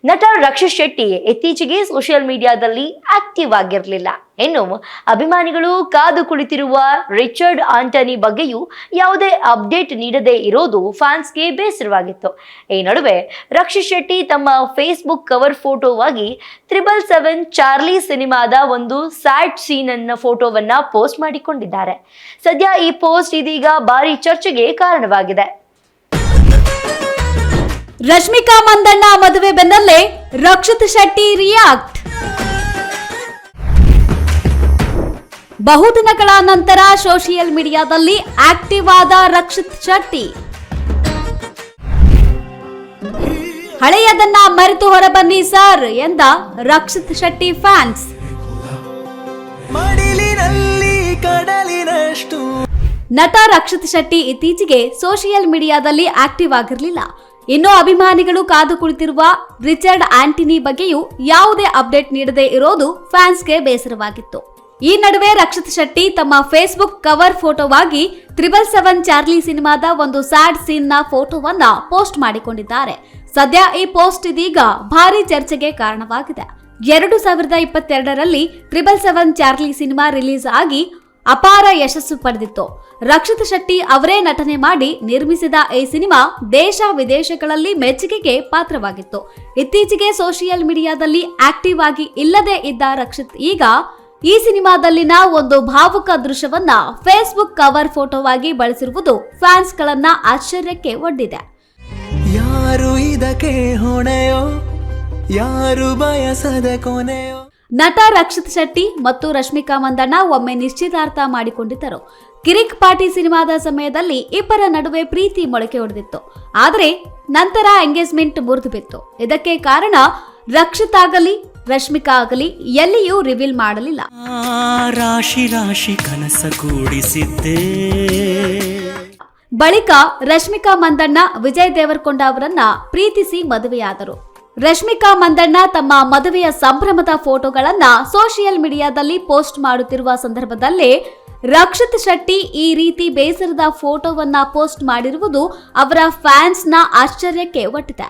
ನಟ ರಕ್ಷಿತ್ ಶೆಟ್ಟಿ ಇತ್ತೀಚೆಗೆ ಸೋಷಿಯಲ್ ಮೀಡಿಯಾದಲ್ಲಿ ಆಕ್ಟಿವ್ ಆಗಿರಲಿಲ್ಲ. ಇನ್ನು ಅಭಿಮಾನಿಗಳು ಕಾದು ಕುಳಿತಿರುವ ರಿಚರ್ಡ್ ಆಂಟನಿ ಬಗ್ಗೆಯೂ ಯಾವುದೇ ಅಪ್ಡೇಟ್ ನೀಡದೇ ಇರೋದು ಫ್ಯಾನ್ಸ್ಗೆ ಬೇಸರವಾಗಿತ್ತು. ಈ ನಡುವೆ ರಕ್ಷಿತ್ ಶೆಟ್ಟಿ ತಮ್ಮ ಫೇಸ್ಬುಕ್ ಕವರ್ ಫೋಟೋವಾಗಿ 777 ಚಾರ್ಲಿ ಸಿನಿಮಾದ ಒಂದು ಸ್ಯಾಡ್ ಸೀನ್ ಅನ್ನ ಫೋಟೋವನ್ನ ಪೋಸ್ಟ್ ಮಾಡಿಕೊಂಡಿದ್ದಾರೆ. ಸದ್ಯ ಈ ಪೋಸ್ಟ್ ಇದೀಗ ಭಾರಿ ಚರ್ಚೆಗೆ ಕಾರಣವಾಗಿದೆ. ರಶ್ಮಿಕಾ ಮಂದಣ್ಣ ಮದುವೆ ಬೆನ್ನಲ್ಲೇ ರಕ್ಷಿತ್ ಶೆಟ್ಟಿ ರಿಯಾಕ್ಟ್. ಬಹುದಿನಗಳ ನಂತರ ಸೋಷಿಯಲ್ ಮೀಡಿಯಾದಲ್ಲಿ ಆಕ್ಟಿವ್ ಆದ ರಕ್ಷಿತ್ ಶೆಟ್ಟಿ. ಹಳೆಯದನ್ನ ಮರೆತು ಹೊರಬನ್ನಿ ಸರ್ ಎಂದ ರಕ್ಷಿತ್ ಶೆಟ್ಟಿ ಫ್ಯಾನ್ಸ್. ನಟ ರಕ್ಷಿತ್ ಶೆಟ್ಟಿ ಇತ್ತೀಚೆಗೆ ಸೋಷಿಯಲ್ ಮೀಡಿಯಾದಲ್ಲಿ ಆಕ್ಟಿವ್ ಆಗಿರಲಿಲ್ಲ. ಇನ್ನು ಅಭಿಮಾನಿಗಳು ಕಾದು ಕುಳಿತಿರುವ ರಿಚರ್ಡ್ ಆಂಟನಿ ಬಗ್ಗೆಯೂ ಯಾವುದೇ ಅಪ್ಡೇಟ್ ನೀಡದೇ ಇರೋದು ಫ್ಯಾನ್ಸ್ಗೆ ಬೇಸರವಾಗಿತ್ತು. ಈ ನಡುವೆ ರಕ್ಷಿತ್ ಶೆಟ್ಟಿ ತಮ್ಮ ಫೇಸ್ಬುಕ್ ಕವರ್ ಫೋಟೋವಾಗಿ 777 ಚಾರ್ಲಿ ಸಿನಿಮಾದ ಒಂದು ಸ್ಯಾಡ್ ಸೀನ್ ನ ಫೋಟೋವನ್ನ ಪೋಸ್ಟ್ ಮಾಡಿಕೊಂಡಿದ್ದಾರೆ. ಸದ್ಯ ಈ ಪೋಸ್ಟ್ ಇದೀಗ ಭಾರಿ ಚರ್ಚೆಗೆ ಕಾರಣವಾಗಿದೆ. 2022ರಲ್ಲಿ 777 ಚಾರ್ಲಿ ಸಿನಿಮಾ ರಿಲೀಸ್ ಆಗಿ ಅಪಾರ ಯಶಸ್ಸು ಪಡೆದಿತ್ತು. ರಕ್ಷಿತ್ ಶೆಟ್ಟಿ ಅವರೇ ನಟನೆ ಮಾಡಿ ನಿರ್ಮಿಸಿದ ಈ ಸಿನಿಮಾ ದೇಶ ವಿದೇಶಗಳಲ್ಲಿ ಮೆಚ್ಚುಗೆಗೆ ಪಾತ್ರವಾಗಿತ್ತು. ಇತ್ತೀಚೆಗೆ ಸೋಷಿಯಲ್ ಮೀಡಿಯಾದಲ್ಲಿ ಆಕ್ಟಿವ್ ಆಗಿ ಇಲ್ಲದೆ ಇದ್ದ ರಕ್ಷಿತ್ ಈಗ ಈ ಸಿನಿಮಾದಲ್ಲಿನ ಒಂದು ಭಾವುಕ ದೃಶ್ಯವನ್ನ ಫೇಸ್ಬುಕ್ ಕವರ್ ಫೋಟೋವಾಗಿ ಬಳಸಿರುವುದು ಫ್ಯಾನ್ಸ್ ಗಳನ್ನ ಆಶ್ಚರ್ಯಕ್ಕೆ ಒಡ್ಡಿದೆ. ಯಾರು ಇದಕ್ಕೆ ಹೊಣೆಯೋ, ಯಾರು ಬಯಸದ ಕೊನೆಯೋ. ನಟ ರಕ್ಷಿತ್ ಶೆಟ್ಟಿ ಮತ್ತು ರಶ್ಮಿಕಾ ಮಂದಣ್ಣ ಒಮ್ಮೆ ನಿಶ್ಚಿತಾರ್ಥ ಮಾಡಿಕೊಂಡಿದ್ದರು. ಕಿರಿಕ್ ಪಾರ್ಟಿ ಸಿನಿಮಾದ ಸಮಯದಲ್ಲಿ ಇಬ್ಬರ ನಡುವೆ ಪ್ರೀತಿ ಮೊಳಕೆ ಹೊಡೆದಿತ್ತು. ಆದರೆ ನಂತರ ಎಂಗೇಜ್ಮೆಂಟ್ ಮುರಿದು ಬಿತ್ತು. ಇದಕ್ಕೆ ಕಾರಣ ರಕ್ಷಿತ್ ಆಗಲಿ ರಶ್ಮಿಕಾ ಆಗಲಿ ಎಲ್ಲಿಯೂ ರಿವೀಲ್ ಮಾಡಲಿಲ್ಲ. ರಾಶಿ ರಾಶಿ ಕನಸ ಕೂಡಿಸಿದ್ದೆ. ಬಳಿಕ ರಶ್ಮಿಕಾ ಮಂದಣ್ಣ ವಿಜಯ್ ದೇವರಕೊಂಡ ಅವರನ್ನ ಪ್ರೀತಿಸಿ ಮದುವೆಯಾದರು. ರಶ್ಮಿಕಾ ಮಂದಣ್ಣ ತಮ್ಮ ಮದುವೆಯ ಸಂಭ್ರಮದ ಫೋಟೋಗಳನ್ನ ಸೋಷಿಯಲ್ ಮೀಡಿಯಾದಲ್ಲಿ ಪೋಸ್ಟ್ ಮಾಡುತ್ತಿರುವ ಸಂದರ್ಭದಲ್ಲೇ ರಕ್ಷಿತ್ ಶೆಟ್ಟಿ ಈ ರೀತಿ ಬೇಸರದ ಫೋಟೋವನ್ನ ಪೋಸ್ಟ್ ಮಾಡಿರುವುದು ಅವರ ಫ್ಯಾನ್ಸ್ನ ಆಶ್ಚರ್ಯಕ್ಕೆ ಒಡ್ಡಿದೆ.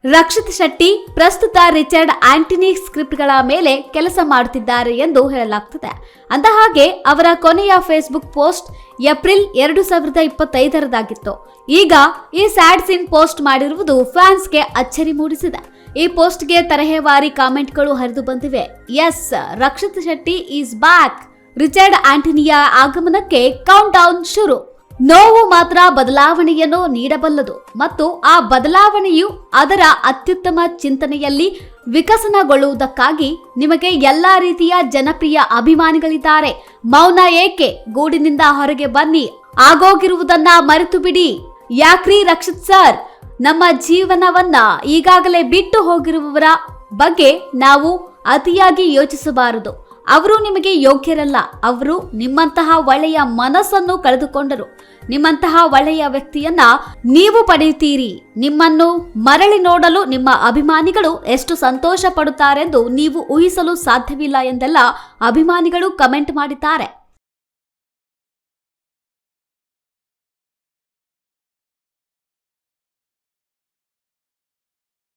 ರಕ್ಷಿತ್ ಶೆಟ್ಟಿ ಪ್ರಸ್ತುತ ರಿಚರ್ಡ್ ಆಂಟನಿ ಸ್ಕ್ರಿಪ್ಟ್ಗಳ ಮೇಲೆ ಕೆಲಸ ಮಾಡುತ್ತಿದ್ದಾರೆ ಎಂದು ಹೇಳಲಾಗ್ತಿದೆ. ಅಂದಹಾಗೆ ಅವರ ಕೊನೆಯ ಫೇಸ್ಬುಕ್ ಪೋಸ್ಟ್ ಏಪ್ರಿಲ್ 2025ರದಾಗಿತ್ತು. ಈಗ ಈ ಸ್ಯಾಡ್ ಸೀನ್ ಪೋಸ್ಟ್ ಮಾಡಿರುವುದು ಫ್ಯಾನ್ಸ್ಗೆ ಅಚ್ಚರಿ ಮೂಡಿಸಿದೆ. ಈ ಪೋಸ್ಟ್ಗೆ ತರಹೇವಾರಿ ಕಾಮೆಂಟ್ಗಳು ಹರಿದು ಬಂದಿವೆ. Yes, Rakshit Shetty is back. Richard ಆಂಟನಿಯ ಆಗಮನಕ್ಕೆ ಕೌಂಟ್ ಡೌನ್ ಶುರು. ನೋವು ಮಾತ್ರ ಬದಲಾವಣೆಯನ್ನು ನೀಡಬಲ್ಲದು ಮತ್ತು ಆ ಬದಲಾವಣೆಯು ಅದರ ಅತ್ಯುತ್ತಮ ಚಿಂತನೆಯಲ್ಲಿ ವಿಕಸನಗೊಳ್ಳುವುದಕ್ಕಾಗಿ ನಿಮಗೆ ಎಲ್ಲಾ ರೀತಿಯ ಜನಪ್ರಿಯ ಅಭಿಮಾನಿಗಳಿದ್ದಾರೆ. ಮೌನ ಏಕೆ? ಗೂಡಿನಿಂದ ಹೊರಗೆ ಬನ್ನಿ. ಆಗೋಗಿರುವುದನ್ನ ಮರೆತು ಬಿಡಿ. ಯಾಕ್ರಿ ರಕ್ಷಿತ್ ಸರ್, ನಮ್ಮ ಜೀವನವನ್ನ ಈಗಾಗಲೇ ಬಿಟ್ಟು ಹೋಗಿರುವವರ ಬಗ್ಗೆ ನಾವು ಅತಿಯಾಗಿ ಯೋಚಿಸಬಾರದು. ಅವರು ನಿಮಗೆ ಯೋಗ್ಯರಲ್ಲ. ಅವರು ನಿಮ್ಮಂತಹ ಒಳ್ಳೆಯ ಮನಸ್ಸನ್ನು ಕಳೆದುಕೊಂಡರು. ನಿಮ್ಮಂತಹ ಒಳ್ಳೆಯ ವ್ಯಕ್ತಿಯನ್ನ ನೀವು ಪಡೆಯುತ್ತೀರಿ. ನಿಮ್ಮನ್ನು ಮರಳಿ ನೋಡಲು ನಿಮ್ಮ ಅಭಿಮಾನಿಗಳು ಎಷ್ಟು ಸಂತೋಷ ಪಡುತ್ತಾರೆಂದು ನೀವು ಊಹಿಸಲು ಸಾಧ್ಯವಿಲ್ಲ ಎಂದೆಲ್ಲ ಅಭಿಮಾನಿಗಳು ಕಮೆಂಟ್ ಮಾಡಿದ್ದಾರೆ.